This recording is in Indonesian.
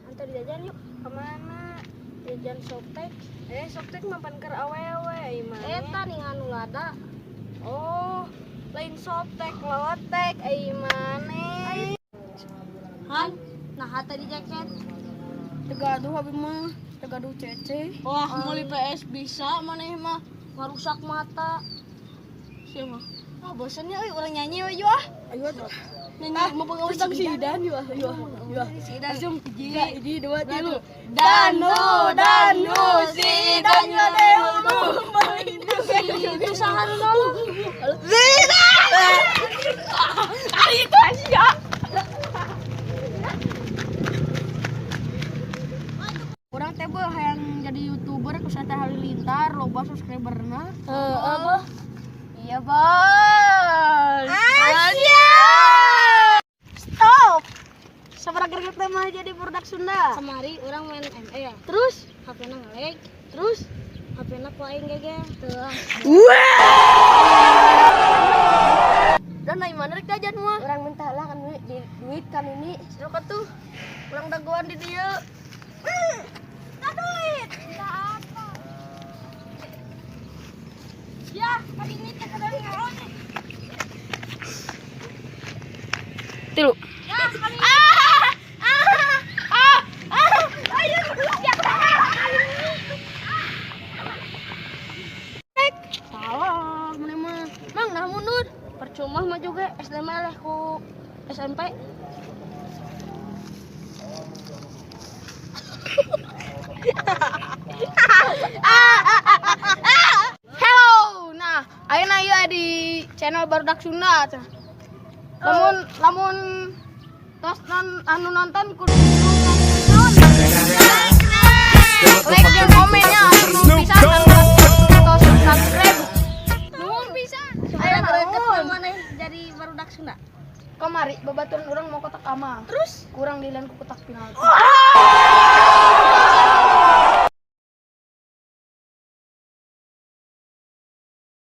antar jajan yuk. Kemana? Jajan softtek. Softtek mapan keur awewe iman. Eta nih anu lada. Oh, lain softtek, lotek iman. Han, nah tadi jaket. Tegaduh abi mah, tegaduh cece. Wah, meuli PS bisa maneh mah ngarusak mata. Siapa? Bosannya euy urang nyanyi we yuk ah. Ayo tuh. Nyanyi mau pengawas Tentang si Idan yuk. Langsung hiji, dua, tilu. Danu si Idan ngadeudu. Itu saha nu nolong? Zina! Ari itu Asia. Urang teh beuh hayang jadi YouTuber ku Sate Halilintar, loba subscriberna. Heeh. Iya, Bos. Asia! Stop. Sabaraha greget teh mah jadi budak Sunda. Kemari orang main ME ya. Terus HP-na ngelag, terus HP-na ku aing gege. Teuh. dan ai mana rek jajan mah? Orang minta lah kan duit kan ini. Siapa tuh? Urang dagoan di dieu. Duit. Minta apa? Ya, tadi ini teh kadang ngaon. Tilu. Ya, sekali. Ayo, siap. Salah, mana mah. Mang nah mundur. Percuma mah juga SDM leh ku SMP. Hello. Nah, ayeuna ieu di channel Barudak Sunda. Lamun tos anu nonton kudu like jeung komennya atuh bisa tos subscribe. Nuhun pisan. Aya greget maneh jadi Barudak Sunda. Kamari babaturan urang mau kotak amal. Terus kurang dilan ku kotak penalti.